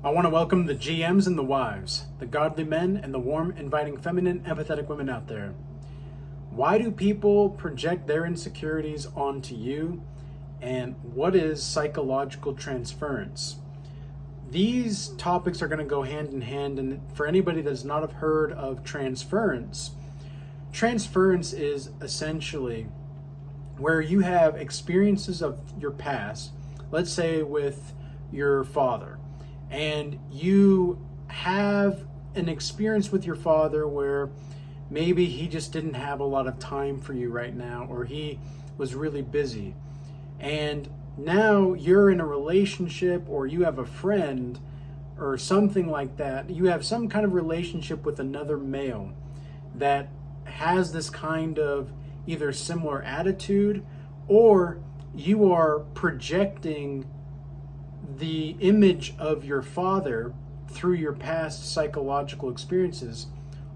I want to welcome the GMs and the wives, the godly men and the warm, inviting, feminine, empathetic women out there. Why do people project their insecurities onto you? And what is psychological transference? These topics are going to go hand in hand, and for anybody that does not have heard of transference, transference is essentially where you have experiences of your past, let's say with your father, and you have an experience with your father where maybe he just didn't have a lot of time for you right now, or he was really busy. And now you're in a relationship, or you have a friend or something like that. You have some kind of relationship with another male that has this kind of either similar attitude, or you are projecting the image of your father through your past psychological experiences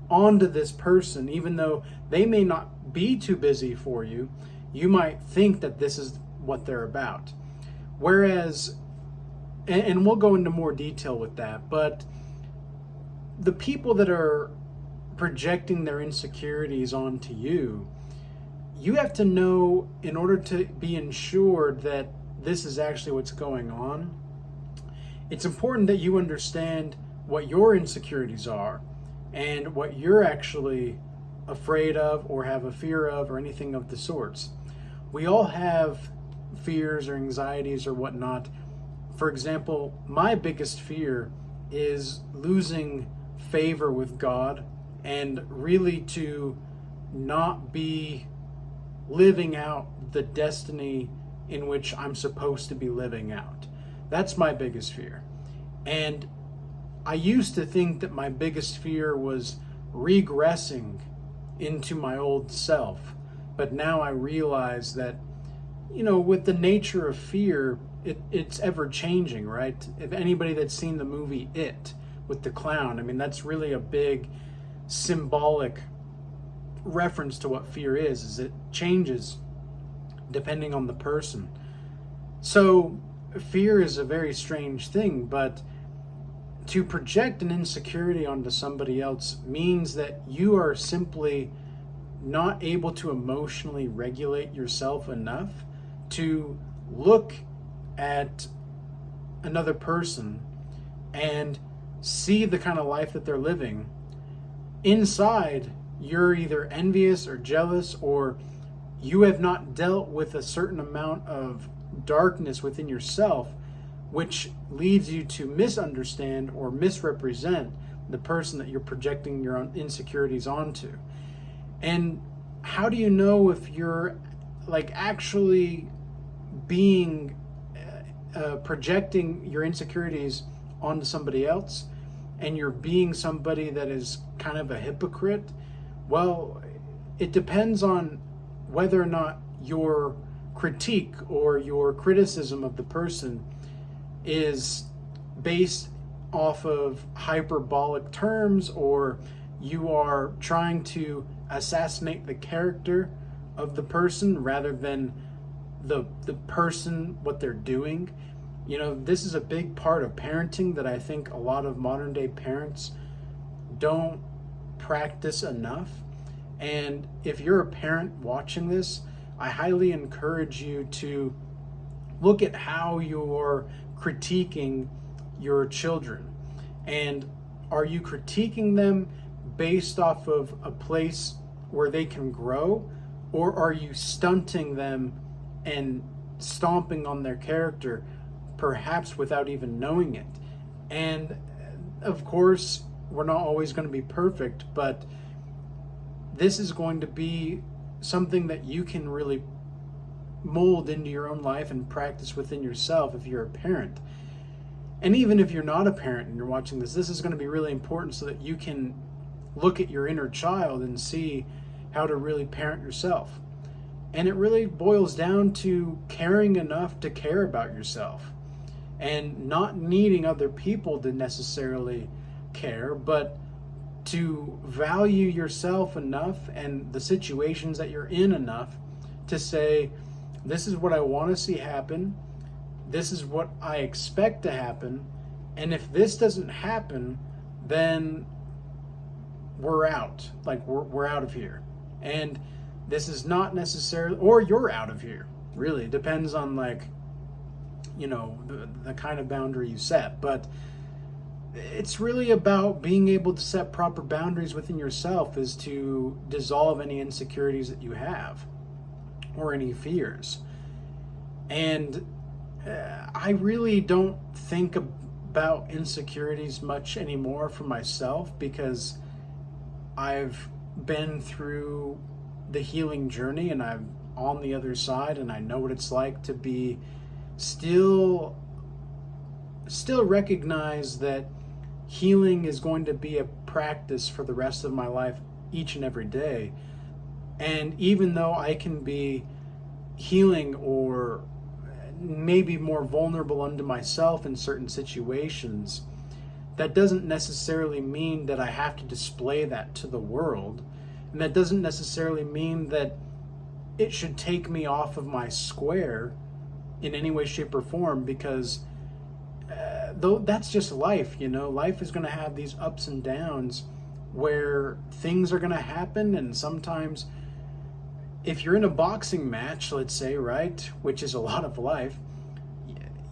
onto this person. Even though they may not be too busy for you, you might think that this is what they're about. Whereas, and we'll go into more detail with that, but the people that are projecting their insecurities onto you, you have to know, in order to be ensured that this is actually what's going on, it's important that you understand what your insecurities are and what you're actually afraid of or have a fear of, or anything of the sorts. We all have fears or anxieties or whatnot. For example, my biggest fear is losing favor with God, and really to not be living out the destiny in which I'm supposed to be living out. That's my biggest fear. And I used to think that my biggest fear was regressing into my old self. But now I realize that, with the nature of fear, it's ever changing, right? If anybody that's seen the movie It with the clown, that's really a big symbolic reference to what fear is it changes depending on the person. So fear is a very strange thing, but to project an insecurity onto somebody else means that you are simply not able to emotionally regulate yourself enough to look at another person and see the kind of life that they're living. Inside, you're either envious or jealous, or you have not dealt with a certain amount of darkness within yourself, which leads you to misunderstand or misrepresent the person that you're projecting your own insecurities onto. And how do you know if you're actually being projecting your insecurities onto somebody else, and you're being somebody that is kind of a hypocrite? Well, it depends on whether or not your critique or your criticism of the person is based off of hyperbolic terms, or you are trying to assassinate the character of the person rather than the person, what they're doing. This is a big part of parenting that I think a lot of modern day parents don't practice enough. And if you're a parent watching this, I highly encourage you to look at how you're critiquing your children. And are you critiquing them based off of a place where they can grow, or are you stunting them and stomping on their character, perhaps without even knowing it? And of course, we're not always going to be perfect, but this is going to be something that you can really mold into your own life and practice within yourself if you're a parent. And even if you're not a parent and you're watching this is going to be really important so that you can look at your inner child and see how to really parent yourself. And it really boils down to caring enough to care about yourself, and not needing other people to necessarily care, but to value yourself enough and the situations that you're in enough to say, this is what I want to see happen, this is what I expect to happen, And if this doesn't happen, then we're out. Like we're out of here. And this is not necessarily, or you're out of here. Really, it depends on like, the kind of boundary you set. But it's really about being able to set proper boundaries within yourself, is to dissolve any insecurities that you have or any fears. And I really don't think about insecurities much anymore for myself, because I've been through the healing journey and I'm on the other side, and I know what it's like to be still recognize that healing is going to be a practice for the rest of my life, each and every day. And even though I can be healing or maybe more vulnerable unto myself in certain situations, that doesn't necessarily mean that I have to display that to the world. And that doesn't necessarily mean that it should take me off of my square in any way, shape, or form, because though that's just life. Life is going to have these ups and downs where things are going to happen. And sometimes if you're in a boxing match, let's say, right, which is a lot of life,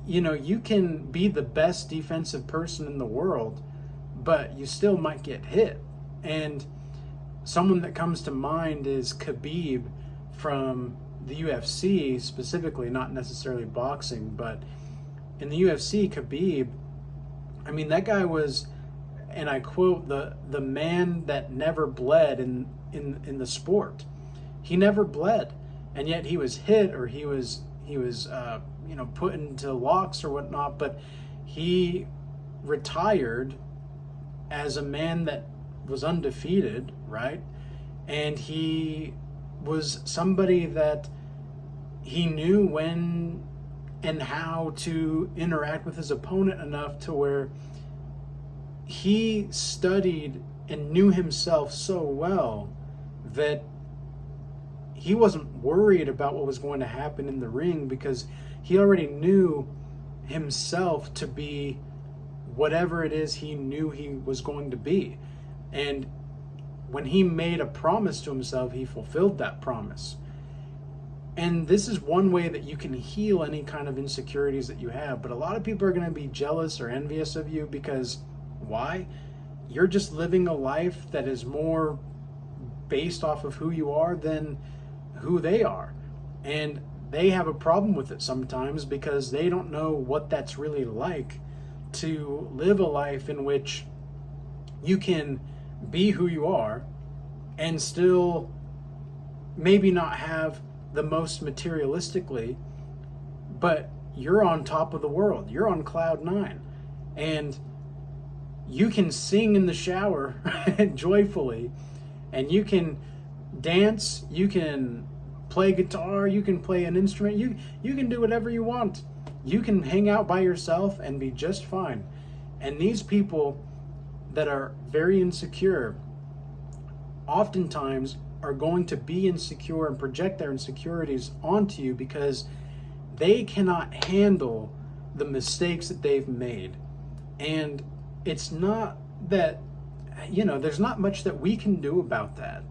you can be the best defensive person in the world, but you still might get hit. And someone that comes to mind is Khabib from the UFC, specifically, not necessarily boxing, but in the UFC, Khabib, I mean, that guy was, and I quote, the man that never bled in the sport. He never bled, and yet he was hit, or he was put into locks or whatnot, but he retired as a man that was undefeated, right? And he was somebody that he knew when and how to interact with his opponent enough to where he studied and knew himself so well that he wasn't worried about what was going to happen in the ring, because he already knew himself to be whatever it is he knew he was going to be. And when he made a promise to himself, he fulfilled that promise. And this is one way that you can heal any kind of insecurities that you have. But a lot of people are going to be jealous or envious of you, because why? You're just living a life that is more based off of who you are than who they are. And they have a problem with it sometimes, because they don't know what that's really like to live a life in which you can be who you are and still maybe not have the most materialistically, but you're on top of the world. You're on cloud 9, and you can sing in the shower joyfully, and you can dance, you can play guitar, you can play an instrument, you can do whatever you want. You can hang out by yourself and be just fine. And these people that are very insecure oftentimes are going to be insecure and project their insecurities onto you, because they cannot handle the mistakes that they've made. And it's not that, there's not much that we can do about that.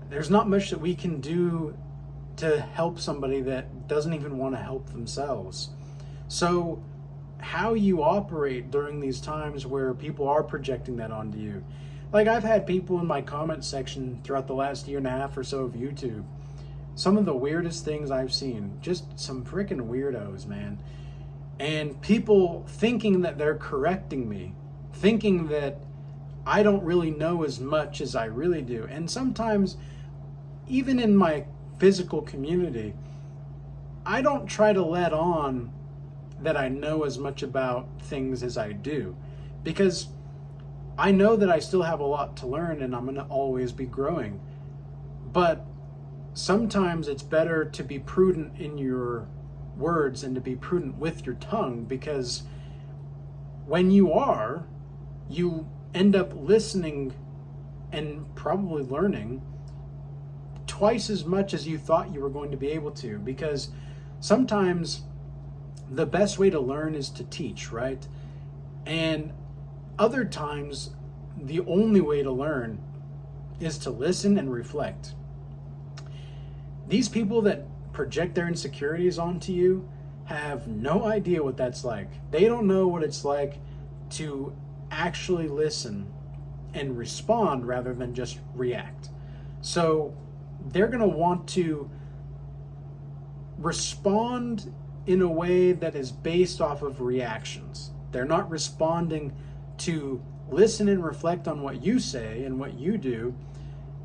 There's not much that we can do to help somebody that doesn't even want to help themselves. So how you operate during these times where people are projecting that onto you. Like, I've had people in my comment section throughout the last year and a half or so of YouTube, some of the weirdest things I've seen, just some freaking weirdos, man. And people thinking that they're correcting me, thinking that I don't really know as much as I really do. And sometimes, even in my physical community, I don't try to let on that I know as much about things as I do, because I know that I still have a lot to learn, and I'm going to always be growing. But sometimes it's better to be prudent in your words and to be prudent with your tongue, because when you end up listening and probably learning twice as much as you thought you were going to be able to. Because sometimes the best way to learn is to teach, right? And other times, the only way to learn is to listen and reflect. These people that project their insecurities onto you have no idea what that's like. They don't know what it's like to actually listen and respond rather than just react. So they're going to want to respond in a way that is based off of reactions. They're not responding to listen and reflect on what you say and what you do,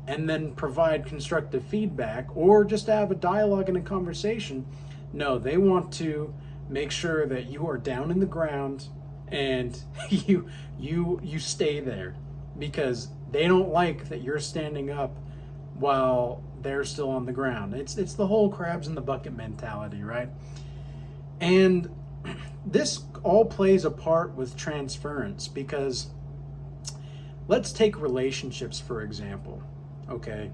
and then provide constructive feedback or just have a dialogue and a conversation. No, they want to make sure that you are down in the ground and you stay there, because they don't like that you're standing up while they're still on the ground. It's the whole crabs in the bucket mentality, right? And this all plays a part with transference, because let's take relationships for example. Okay,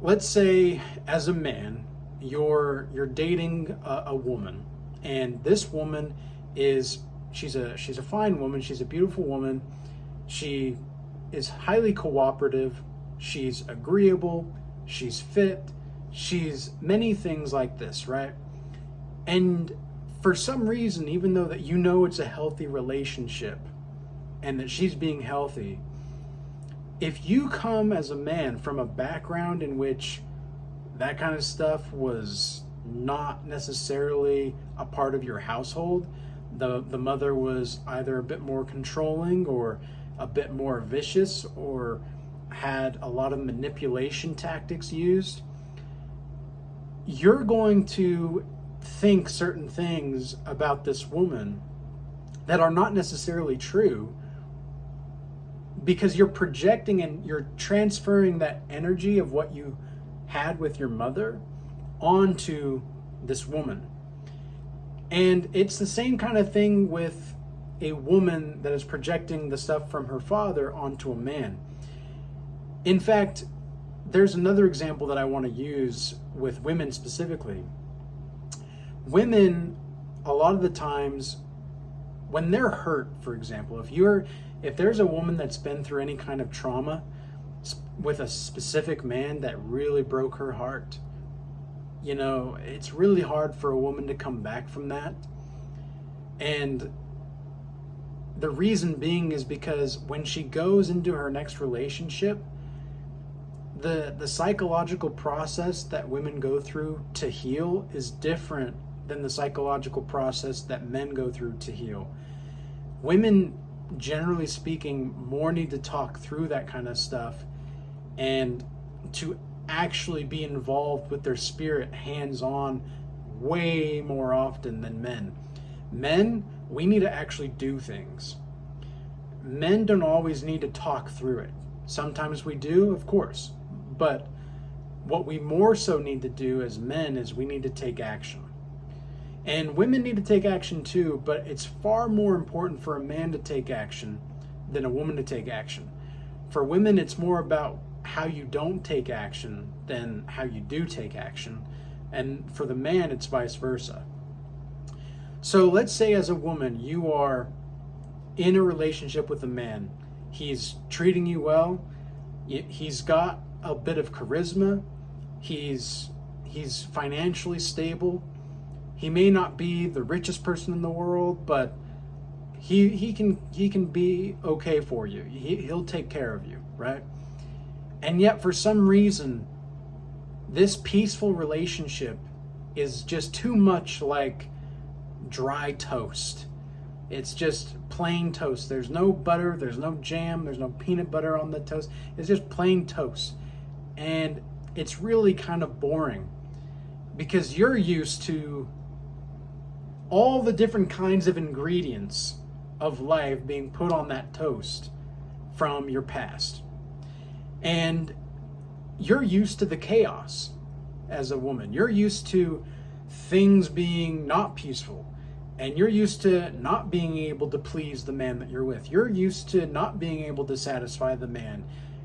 let's say as a man you're dating a woman, and this woman she's a fine woman, she's a beautiful woman, she is highly cooperative, she's agreeable, she's fit, she's many things like this, right? And for some reason, even though that you know it's a healthy relationship and that she's being healthy, if you come as a man from a background in which that kind of stuff was not necessarily a part of your household, the mother was either a bit more controlling or a bit more vicious or had a lot of manipulation tactics used, you're going to think certain things about this woman that are not necessarily true, because you're projecting and you're transferring that energy of what you had with your mother onto this woman. And it's the same kind of thing with a woman that is projecting the stuff from her father onto a man. In fact, there's another example that I want to use with women specifically. Women, a lot of the times, when they're hurt, for example, if there's a woman that's been through any kind of trauma with a specific man that really broke her heart, it's really hard for a woman to come back from that. And the reason being is because when she goes into her next relationship, the psychological process that women go through to heal is different than the psychological process that men go through to heal. Women, generally speaking, more need to talk through that kind of stuff and to actually be involved with their spirit hands-on way more often than men. Men, we need to actually do things. Men don't always need to talk through it. Sometimes we do, of course, but what we more so need to do as men is we need to take action. And women need to take action too, but it's far more important for a man to take action than a woman to take action. For women, it's more about how you don't take action than how you do take action. And for the man, it's vice versa. So let's say as a woman, you are in a relationship with a man. He's treating you well. He's got a bit of charisma. He's financially stable. He may not be the richest person in the world, but he can be okay for you. He'll take care of you, right? And yet for some reason, this peaceful relationship is just too much like dry toast. It's just plain toast. There's no butter, there's no jam, there's no peanut butter on the toast. It's just plain toast. And it's really kind of boring because you're used to all the different kinds of ingredients of life being put on that toast from your past. And you're used to the chaos as a woman. You're used to things being not peaceful. And you're used to not being able to please the man that you're with. You're used to not being able to satisfy the man.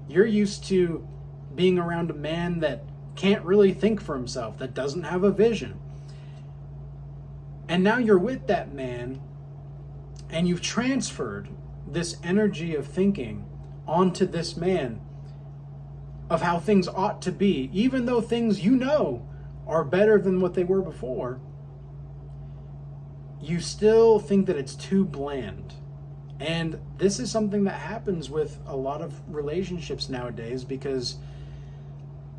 You're used to being around a man that can't really think for himself, that doesn't have a vision. And now you're with that man and you've transferred this energy of thinking onto this man of how things ought to be, even though things you know are better than what they were before, you still think that it's too bland. And this is something that happens with a lot of relationships nowadays, because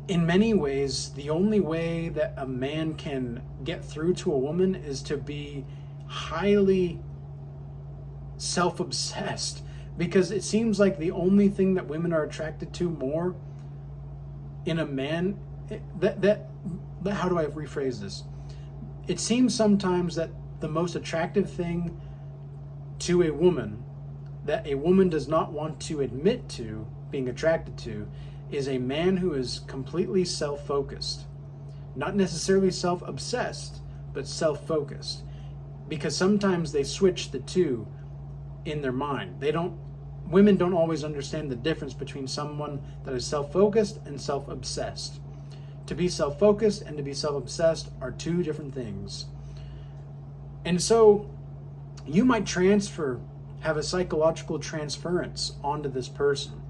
in many ways, the only way that a man can get through to a woman is to be highly self-obsessed, because it seems like the only thing that women are attracted to more in a man, that how do I rephrase this? It seems sometimes that the most attractive thing to a woman that a woman does not want to admit to being attracted to is a man who is completely self-focused. Not necessarily self-obsessed, but self-focused. Because sometimes they switch the two in their mind. Women don't always understand the difference between someone that is self-focused and self-obsessed. To be self-focused and to be self-obsessed are two different things. And so you might have a psychological transference onto this person.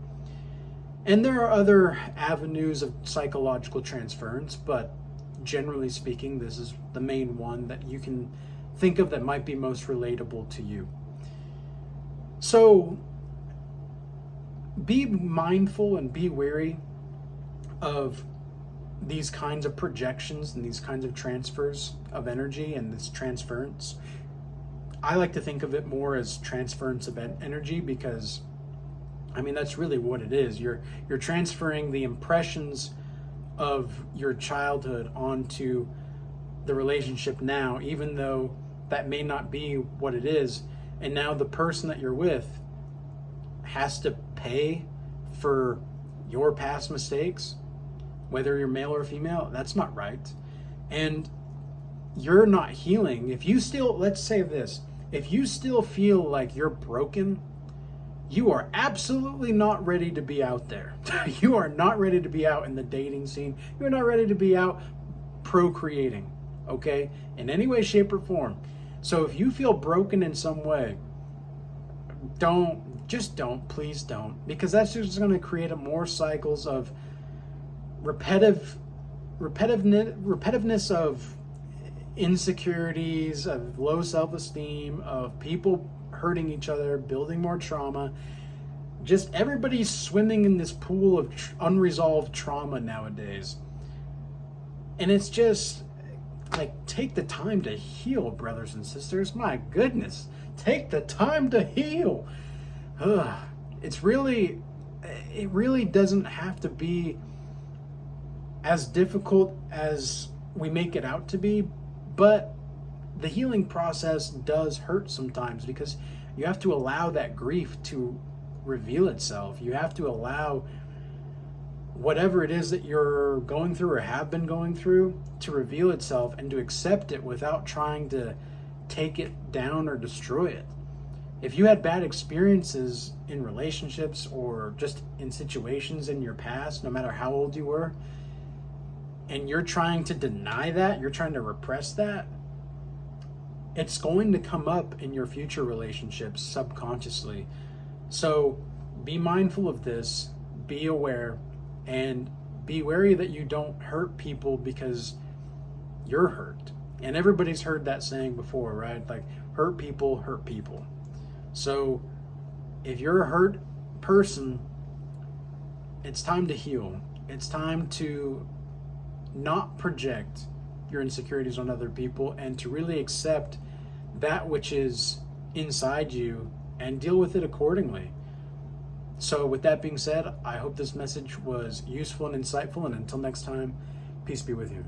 And there are other avenues of psychological transference, but generally speaking, this is the main one that you can think of that might be most relatable to you. So be mindful and be wary of these kinds of projections and these kinds of transfers of energy and this transference. I like to think of it more as transference of energy, because that's really what it is. You're transferring the impressions of your childhood onto the relationship now, even though that may not be what it is. And now the person that you're with has to pay for your past mistakes, whether you're male or female. That's not right. And you're not healing. If you still, let's say this, if you still feel like you're broken, you are absolutely not ready to be out there. You are not ready to be out in the dating scene. You're not ready to be out procreating, okay? In any way, shape, or form. So if you feel broken in some way, please don't, because that's just going to create more cycles of repetitiveness of insecurities, of low self-esteem, of people hurting each other, building more trauma. Just everybody's swimming in this pool of unresolved trauma nowadays. And it's just like, take the time to heal, brothers and sisters. My goodness, take the time to heal. It really doesn't have to be as difficult as we make it out to be, but the healing process does hurt sometimes, because you have to allow that grief to reveal itself. You have to allow whatever it is that you're going through or have been going through to reveal itself, and to accept it without trying to take it down or destroy it. If you had bad experiences in relationships or just in situations in your past, no matter how old you were, and you're trying to deny that, you're trying to repress that, it's going to come up in your future relationships subconsciously. So be mindful of this, be aware, and be wary that you don't hurt people because you're hurt. And everybody's heard that saying before, right? Like, hurt people hurt people. So if you're a hurt person, it's time to heal. It's time to not project your insecurities on other people, and to really accept that which is inside you and deal with it accordingly. So with that being said, I hope this message was useful and insightful, and until next time, peace be with you.